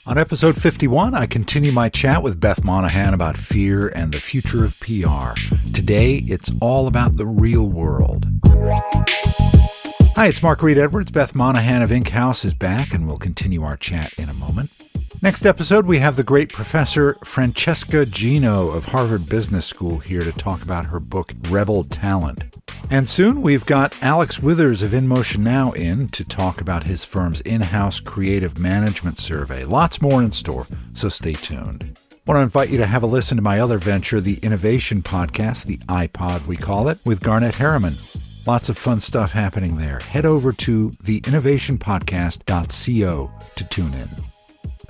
On episode 51, I continue my chat with Beth Monaghan about fear and the future of PR. Today, it's all about the real world. Hi, it's Mark Reed Edwards. Beth Monaghan of Ink House is back, and we'll continue our chat in a moment. Next episode, we have the great Professor Francesca Gino of Harvard Business School here to talk about her book, Rebel Talent. And soon, we've got Alex Withers of InMotion Now in to talk about his firm's in-house creative management survey. Lots more in store, so stay tuned. I want to invite you to have a listen to my other venture, the Innovation Podcast, the iPod we call it, with Garnet Harriman. Lots of fun stuff happening there. Head over to theinnovationpodcast.co to tune in.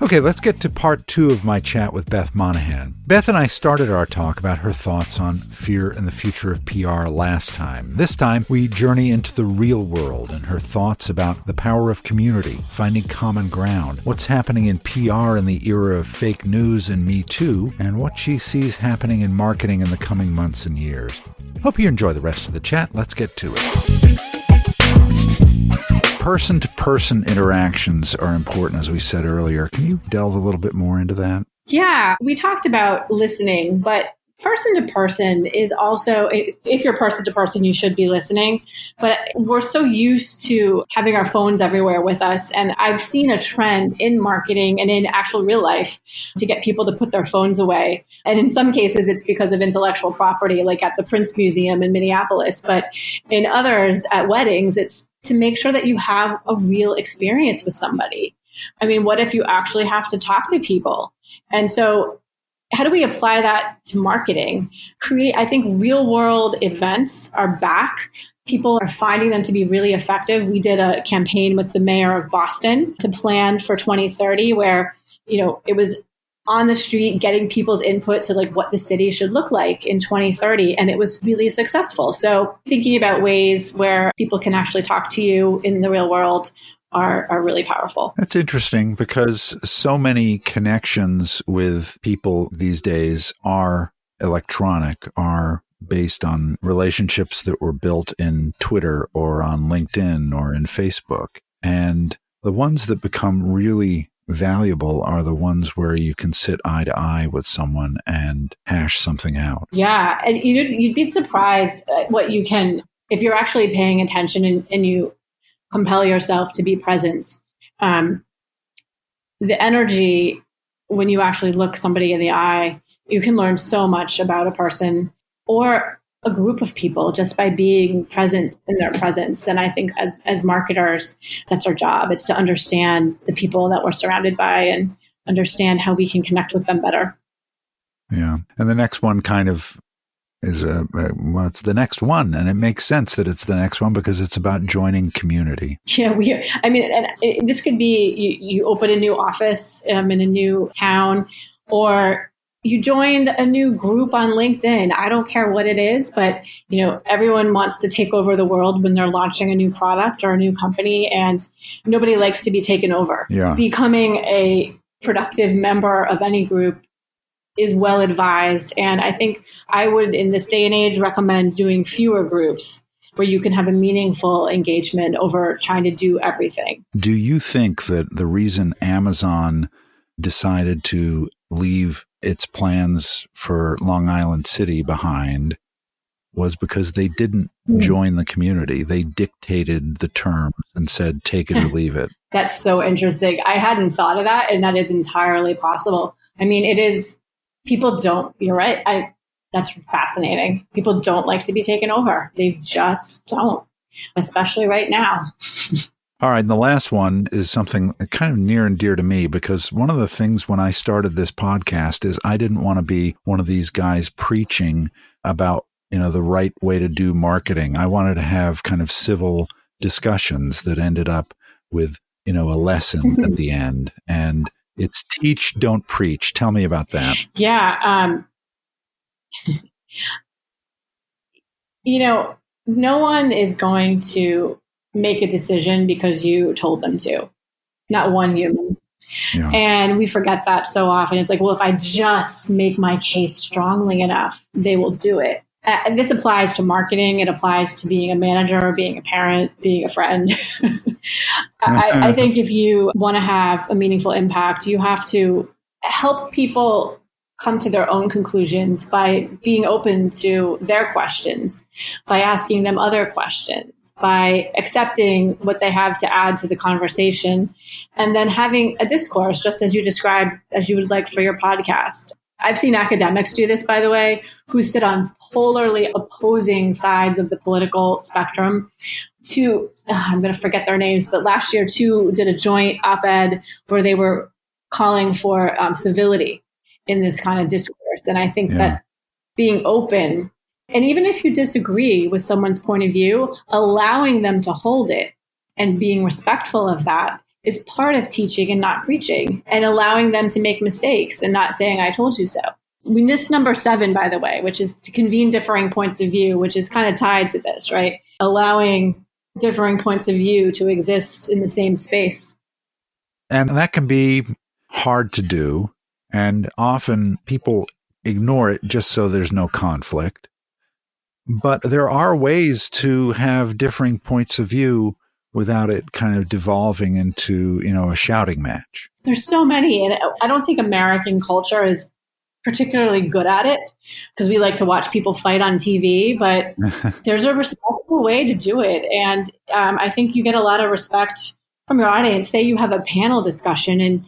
Okay, let's get to part 2 of my chat with Beth Monaghan. Beth and I started our talk about her thoughts on fear and the future of PR last time. This time, we journey into the real world and her thoughts about the power of community, finding common ground, what's happening in PR in the era of fake news and Me Too, and what she sees happening in marketing in the coming months and years. Hope you enjoy the rest of the chat. Let's get to it. Person-to-person interactions are important, as we said earlier. Can you delve a little bit more into that? Yeah, we talked about listening, but person-to-person is also, if you're person-to-person, you should be listening. But we're so used to having our phones everywhere with us. And I've seen a trend in marketing and in actual real life to get people to put their phones away. And in some cases, it's because of intellectual property, like at the Prince Museum in Minneapolis. But in others, at weddings, it's to make sure that you have a real experience with somebody. I mean, what if you actually have to talk to people? And so how do we apply that to marketing? I think real world events are back. People are finding them to be really effective. We did a campaign with the mayor of Boston to plan for 2030 where, it was on the street getting people's input to like what the city should look like in 2030. And it was really successful. So thinking about ways where people can actually talk to you in the real world are really powerful. That's interesting because so many connections with people these days are electronic, are based on relationships that were built in Twitter or on LinkedIn or in Facebook. And the ones that become really valuable are the ones where you can sit eye to eye with someone and hash something out. Yeah. And you'd be surprised at what you can, if you're actually paying attention and you compel yourself to be present. The energy, when you actually look somebody in the eye, you can learn so much about a person or a group of people just by being present in their presence. And I think as marketers, that's our job. It's to understand the people that we're surrounded by and understand how we can connect with them better. Yeah. And the next one kind of is it's the next one. And it makes sense that it's the next one because it's about joining community. Yeah, this could be you open a new office in a new town, or you joined a new group on LinkedIn. I don't care what it is, but everyone wants to take over the world when they're launching a new product or a new company, and nobody likes to be taken over. Yeah. Becoming a productive member of any group is well advised. And I think I would, in this day and age, recommend doing fewer groups where you can have a meaningful engagement over trying to do everything. Do you think that the reason Amazon decided to leave its plans for Long Island City behind was because they didn't join the community? They dictated the terms and said, take it or leave it. That's so interesting. I hadn't thought of that, and that is entirely possible. I mean, it is. People don't, you're right. That's fascinating. People don't like to be taken over. They just don't, especially right now. All right. And the last one is something kind of near and dear to me because one of the things when I started this podcast is I didn't want to be one of these guys preaching about, the right way to do marketing. I wanted to have kind of civil discussions that ended up with, a lesson at the end. And it's teach, don't preach. Tell me about that. Yeah. No one is going to make a decision because you told them to. Not one human. Yeah. And we forget that so often. It's like, well, if I just make my case strongly enough, they will do it. And this applies to marketing. It applies to being a manager, being a parent, being a friend. I think if you want to have a meaningful impact, you have to help people come to their own conclusions by being open to their questions, by asking them other questions, by accepting what they have to add to the conversation, and then having a discourse, just as you described, as you would like for your podcast. I've seen academics do this, by the way, who sit on polarly opposing sides of the political spectrum. I'm going to forget their names, but last year, two did a joint op-ed where they were calling for civility in this kind of discourse. And I think that being open, and even if you disagree with someone's point of view, allowing them to hold it and being respectful of that is part of teaching and not preaching, and allowing them to make mistakes and not saying, I told you so. We missed number 7, by the way, which is to convene differing points of view, which is kind of tied to this, right? Allowing differing points of view to exist in the same space. And that can be hard to do. And often people ignore it just so there's no conflict. But there are ways to have differing points of view without it kind of devolving into, a shouting match. There's so many. And I don't think American culture is particularly good at it because we like to watch people fight on TV, but there's a respectful way to do it. And I think you get a lot of respect from your audience. Say you have a panel discussion and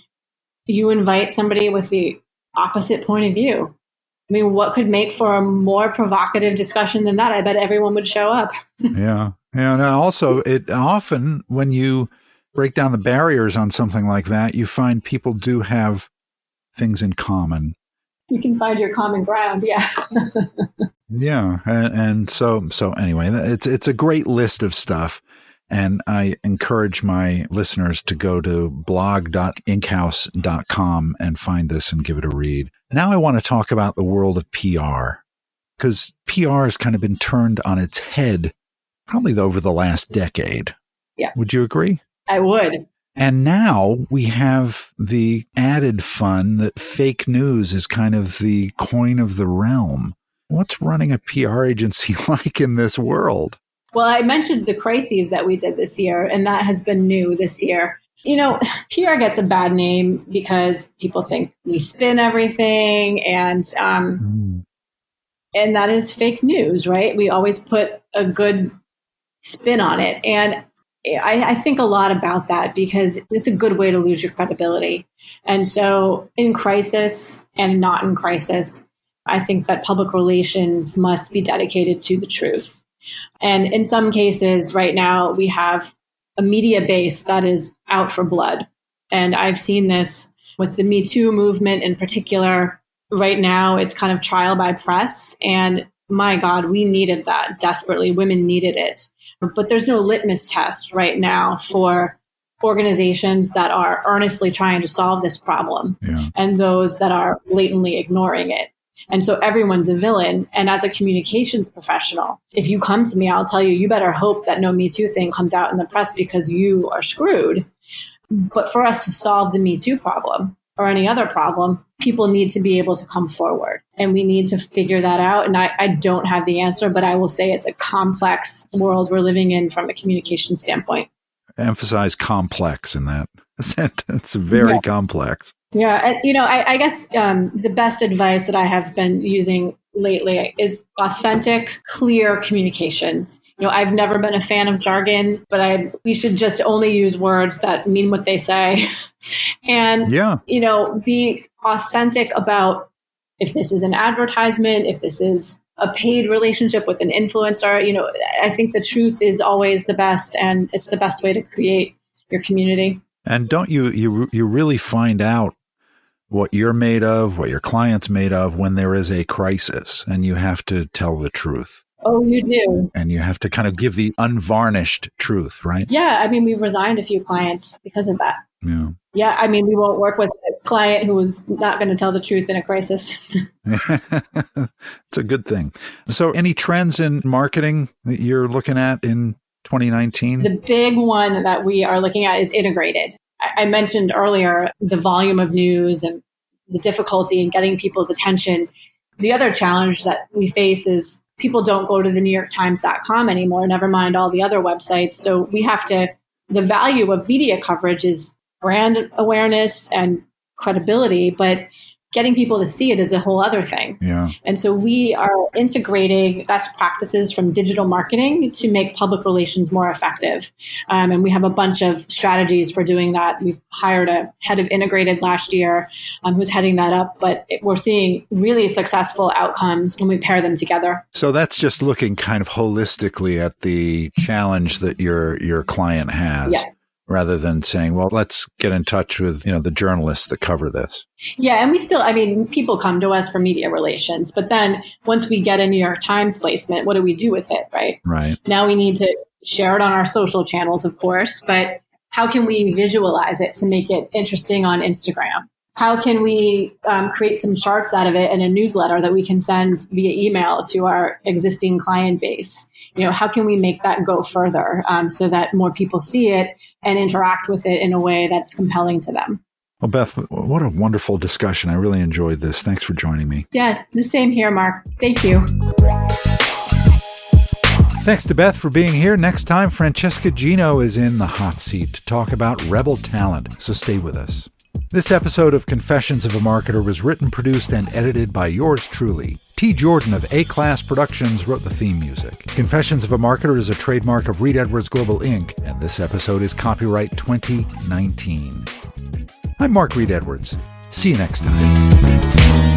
you invite somebody with the opposite point of view. I mean, what could make for a more provocative discussion than that? I bet everyone would show up. Yeah. And also, it often, when you break down the barriers on something like that, you find people do have things in common. You can find your common ground. Yeah. Yeah. And so anyway, it's a great list of stuff. And I encourage my listeners to go to blog.inkhouse.com and find this and give it a read. Now I want to talk about the world of PR, because PR has kind of been turned on its head probably over the last decade. Yeah. Would you agree? I would. And now we have the added fun that fake news is kind of the coin of the realm. What's running a PR agency like in this world? Well, I mentioned the crises that we did this year, and that has been new this year. PR gets a bad name because people think we spin everything, and that is fake news, right? We always put a good spin on it. And I think a lot about that because it's a good way to lose your credibility. And so in crisis and not in crisis, I think that public relations must be dedicated to the truth. And in some cases right now, we have a media base that is out for blood. And I've seen this with the Me Too movement in particular. Right now, it's kind of trial by press. And my God, we needed that desperately. Women needed it. But there's no litmus test right now for organizations that are earnestly trying to solve this problem and those that are blatantly ignoring it. And so everyone's a villain. And as a communications professional, if you come to me, I'll tell you, you better hope that no Me Too thing comes out in the press because you are screwed. But for us to solve the Me Too problem or any other problem, people need to be able to come forward. And we need to figure that out. And I don't have the answer, but I will say it's a complex world we're living in from a communication standpoint. Emphasize complex in that sentence. Very complex. Yeah. And, I guess the best advice that I have been using lately is authentic, clear communications. I've never been a fan of jargon, but we should just only use words that mean what they say. And, be authentic about if this is an advertisement, if this is a paid relationship with an influencer. I think the truth is always the best, and it's the best way to create your community. And don't you really find out what you're made of, what your client's made of when there is a crisis and you have to tell the truth. Oh, you do. And you have to kind of give the unvarnished truth, right? Yeah. I mean, we've resigned a few clients because of that. Yeah. Yeah. I mean, we won't work with a client who is not going to tell the truth in a crisis. It's a good thing. So any trends in marketing that you're looking at in 2019? The big one that we are looking at is integrated. I mentioned earlier the volume of news and the difficulty in getting people's attention. The other challenge that we face is people don't go to the NewYorkTimes.com anymore, never mind all the other websites. So we have to the value of media coverage is brand awareness and credibility, but getting people to see it is a whole other thing. Yeah. And so we are integrating best practices from digital marketing to make public relations more effective. And we have a bunch of strategies for doing that. We've hired a head of integrated last year who's heading that up, but we're seeing really successful outcomes when we pair them together. So that's just looking kind of holistically at the challenge that your client has. Yeah. Rather than saying, well, let's get in touch with, the journalists that cover this. Yeah. And we still, people come to us for media relations, but then once we get a New York Times placement, what do we do with it? Right. Right. Now we need to share it on our social channels, of course, but how can we visualize it to make it interesting on Instagram? How can we create some charts out of it in a newsletter that we can send via email to our existing client base? How can we make that go further so that more people see it and interact with it in a way that's compelling to them? Well, Beth, what a wonderful discussion. I really enjoyed this. Thanks for joining me. Yeah, the same here, Mark. Thank you. Thanks to Beth for being here. Next time, Francesca Gino is in the hot seat to talk about rebel talent, so stay with us. This episode of Confessions of a Marketer was written, produced, and edited by yours truly. T. Jordan of A-Class Productions wrote the theme music. Confessions of a Marketer is a trademark of Reed Edwards Global Inc., and this episode is copyright 2019. I'm Mark Reed Edwards. See you next time.